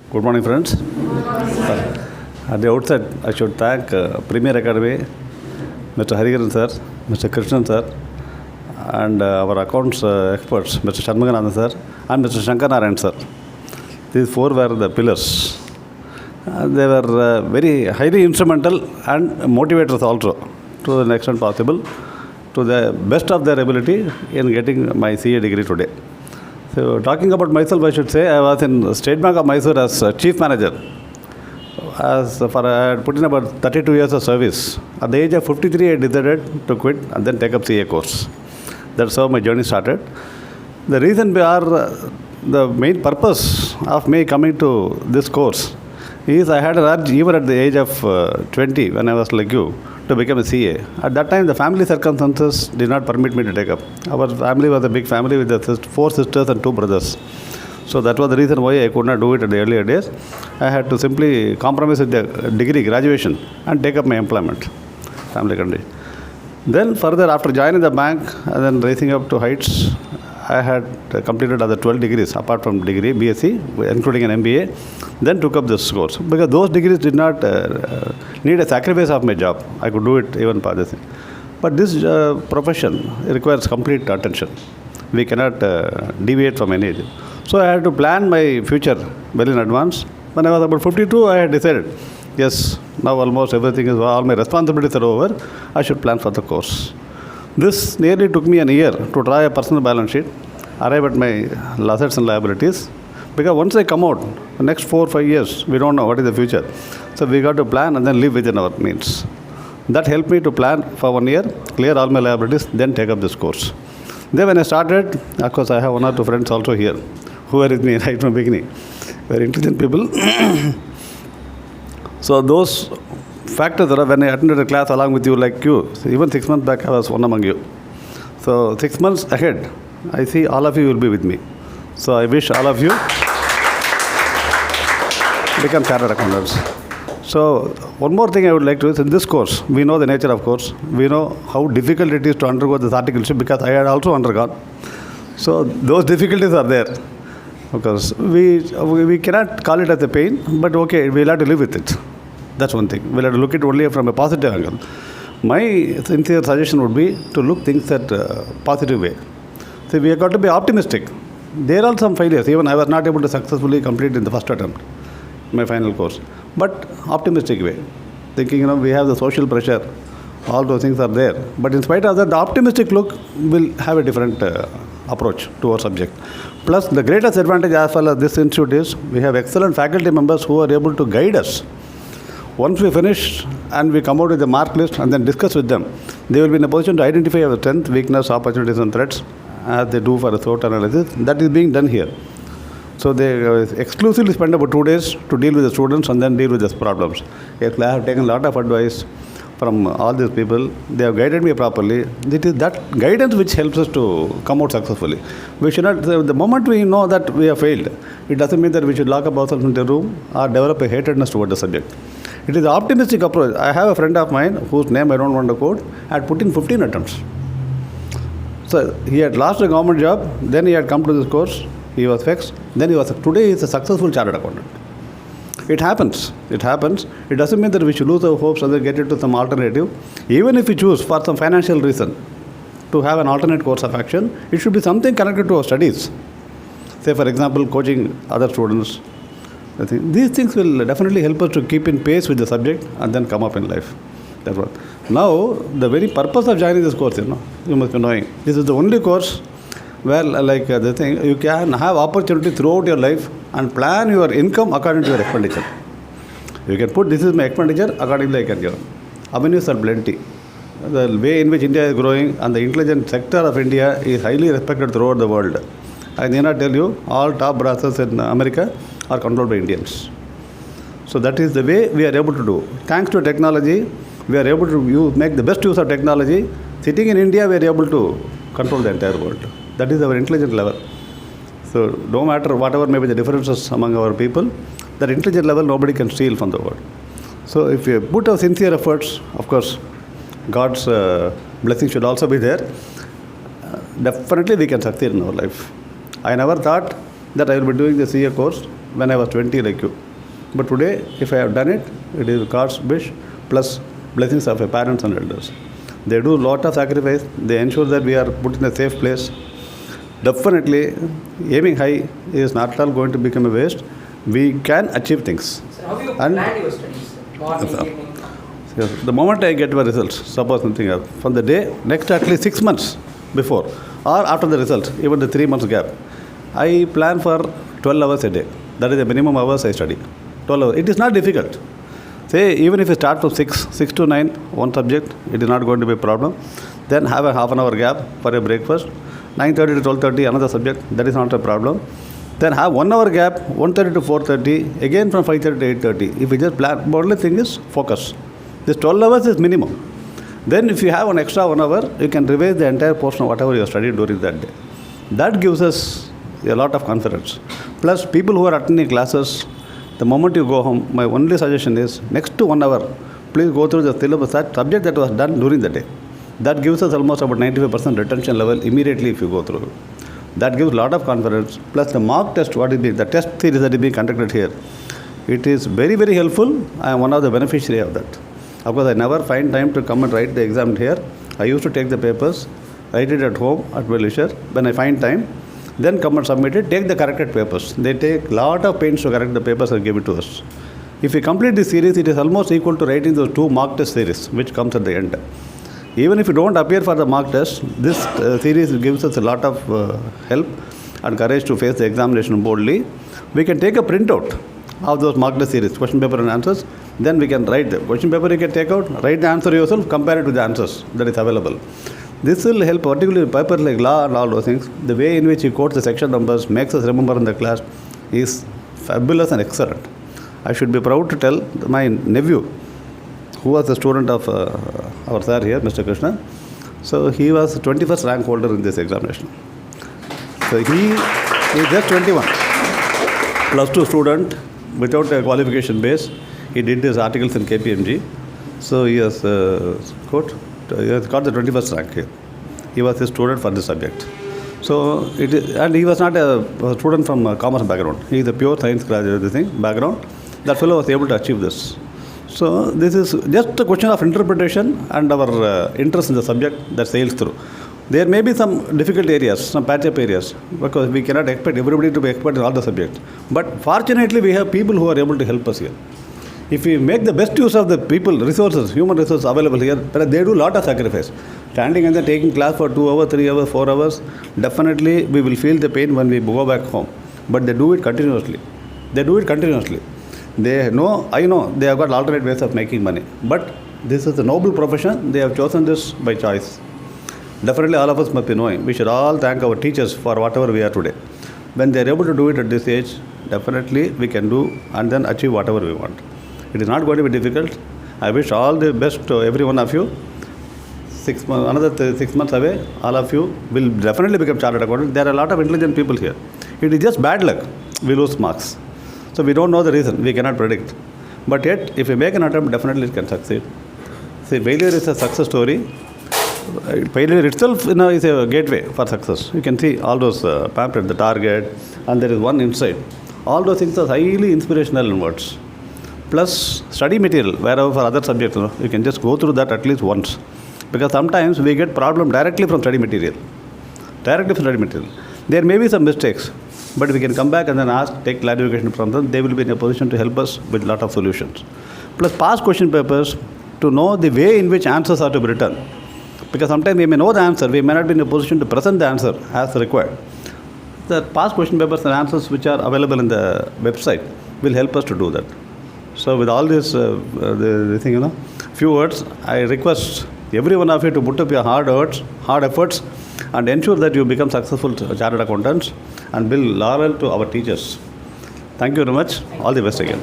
Good morning, friends. At the outset, I should thank Premier Academy, Mr. Hariharan sir, Mr. Krishnan sir, and our accounts experts, Mr. Shanmuganathan sir, and Mr. Shankar Narayan sir. These four were the pillars. They were very highly instrumental and motivators also, to the extent possible, to the best of their ability in getting my CA degree today. So, talking about myself, I should say I was in State Bank of Mysore as Chief Manager. I had put in about 32 years of service. At the age of 53, I decided to quit and then take up CA course. That's how my journey started. The reason the main purpose of me coming to this course is I had an urge even at the age of 20 when I was like you to become a CA. At that time, the family circumstances did not permit me to take up. Our family was a big family with 4 sisters and 2 brothers. So that was the reason why I could not do it at the earlier days. I had to simply compromise with the degree, graduation, and take up my employment, family condition. Then further, after joining the bank and then rising up to heights, I had completed other 12 degrees apart from degree, BSc, including an MBA, then took up this course. Because those degrees did not need a sacrifice of my job. I could do it even for this. But this profession requires complete attention. We cannot deviate from any age. So I had to plan my future well in advance. When I was about 52, I had decided, yes, now almost everything is, all my responsibilities are over, I should plan for the course. This nearly took me an year to draw a personal balance sheet, arrive at my assets and liabilities. Because once I come out, the next 4 or 5 years, we don't know what is the future. So we got to plan and then live within our means. That helped me to plan for 1 year, clear all my liabilities, then take up this course. Then when I started, of course I have 1 or 2 friends also here, who were with me right from the beginning. Very intelligent people. So those factors are when I attended a class along with you like you, even 6 months back I was one among you. So 6 months ahead, I see all of you will be with me. So I wish all of you become chartered accountants. So one more thing I would like to is in this course, we know the nature of course. We know how difficult it is to undergo this articleship because I had also undergone. So those difficulties are there. Because we cannot call it as a pain, but okay, we'll have to live with it. That's one thing. We'll have to look at it only from a positive angle. My sincere suggestion would be to look things at a positive way. So we have got to be optimistic. There are some failures. Even I was not able to successfully complete in the first attempt, my final course. But optimistic way. Thinking, we have the social pressure. All those things are there. But in spite of that, the optimistic look will have a different approach to our subject. Plus, the greatest advantage as far as this institute is, we have excellent faculty members who are able to guide us. Once we finish and we come out with a mark list and then discuss with them, they will be in a position to identify our strength, weakness, opportunities and threats as they do for a SWOT analysis. That is being done here. So they exclusively spend about 2 days to deal with the students and then deal with the problems. Yes, I have taken a lot of advice from all these people. They have guided me properly. It is that guidance which helps us to come out successfully. We should not, the moment we know that we have failed, it doesn't mean that we should lock up ourselves in the room or develop a hatredness toward the subject. It is an optimistic approach. I have a friend of mine whose name I don't want to quote, had put in 15 attempts. So he had lost a government job, then he had come to this course, he was vexed, then today he is a successful chartered accountant. It happens. It happens. It doesn't mean that we should lose our hopes and then get into some alternative. Even if we choose for some financial reason to have an alternate course of action, it should be something connected to our studies. Say, for example, coaching other students. These things will definitely help us to keep in pace with the subject and then come up in life. That's what. Now, the very purpose of joining this course, you must be knowing, this is the only course where, you can have opportunity throughout your life and plan your income according to your expenditure. You can put, this is my expenditure, accordingly I can give. Avenues are plenty. The way in which India is growing and the intelligent sector of India is highly respected throughout the world. I need not tell you, all top brasses in America are controlled by Indians. So that is the way we are able to do. Thanks to technology, we are able to make the best use of technology. Sitting in India, we are able to control the entire world. That is our intelligence level. So no matter whatever may be the differences among our people, that intelligence level nobody can steal from the world. So if we put our sincere efforts, of course, God's blessing should also be there. Definitely we can succeed in our life. I never thought that I will be doing the CA course. when I was 20 like you. But today, if I have done it, it is God's wish plus blessings of your parents and elders. They do a lot of sacrifice. They ensure that we are put in a safe place. Definitely, aiming high is not at all going to become a waste. We can achieve things. So how you plan your studies? Morning, evening? Yes, the moment I get my results, suppose something else, from the day, next at least 6 months before or after the result, even the 3 months gap, I plan for 12 hours a day. That is the minimum hours I study. 12 hours. It is not difficult. Say, even if you start from 6 to 9, one subject, it is not going to be a problem. Then have a half an hour gap for a breakfast. 9:30 to 12:30, another subject, that is not a problem. Then have 1 hour gap, 1:30 to 4:30, again from 5:30 to 8:30. If you just plan, the only thing is focus. This 12 hours is minimum. Then if you have an extra 1 hour, you can revise the entire portion of whatever you have studied during that day. That gives us a lot of confidence. Plus, people who are attending classes, the moment you go home, my only suggestion is, next to 1 hour, please go through the syllabus, that subject that was done during the day. That gives us almost about 95% retention level immediately if you go through. That gives a lot of confidence. Plus the mock test, the test series that is being conducted here, it is very, very helpful. I am one of the beneficiary of that. Of course, I never find time to come and write the exam here. I used to take the papers, write it at home at my leisure. When I find time, then come and submit it, take the corrected papers. They take a lot of pains to correct the papers and give it to us. If we complete this series, it is almost equal to writing those 2 mock test series, which comes at the end. Even if you don't appear for the mock test, this series gives us a lot of help and courage to face the examination boldly. We can take a printout of those mock test series, question paper and answers. Then we can write the question paper, you can take out, write the answer yourself, compare it with the answers that is available. This will help, particularly papers like law and all those things. The way in which he quotes the section numbers, makes us remember in the class, is fabulous and excellent. I should be proud to tell my nephew, who was a student of our sir here, Mr. Krishna. So he was 21st rank holder in this examination. So he is just 21. Plus 2 student, without a qualification base. He did his articles in KPMG. So he has got the 21st rank here. He was a student for this subject. So and he was not a student from a commerce background. He is a pure science graduate background. That fellow was able to achieve this. So this is just a question of interpretation and our interest in the subject that sails through. There may be some difficult areas, some patch-up areas, because we cannot expect everybody to be expert in all the subjects. But fortunately, we have people who are able to help us here. If we make the best use of the people, resources, human resources available here, they do a lot of sacrifice. Standing and then taking class for 2 hours, 3 hours, 4 hours, definitely we will feel the pain when we go back home. But they do it continuously. They do it continuously. They know, I know, they have got alternate ways of making money. But this is a noble profession. They have chosen this by choice. Definitely all of us must be knowing. We should all thank our teachers for whatever we are today. When they are able to do it at this age, definitely we can do and then achieve whatever we want. It is not going to be difficult. I wish all the best to every one of you. 6 months, another 6 months away, all of you will definitely become chartered accountants. There are a lot of intelligent people here. It is just bad luck. We lose marks. So we don't know the reason. We cannot predict. But yet, if we make an attempt, definitely it can succeed. See, failure is a success story. Failure itself is a gateway for success. You can see all those pamphlets, the target, and there is one inside. All those things are highly inspirational in words. Plus study material, wherever for other subjects, you can just go through that at least once. Because sometimes we get problem directly from study material. Directly from study material. There may be some mistakes, but we can come back and then ask, take clarification from them. They will be in a position to help us with a lot of solutions. Plus past question papers to know the way in which answers are to be written. Because sometimes we may know the answer, we may not be in a position to present the answer as required. The past question papers and answers which are available in the website will help us to do that. So with all this, few words, I request every one of you to put up your hard efforts and ensure that you become successful chartered accountants and build laurel to our teachers. Thank you very much. All the best again.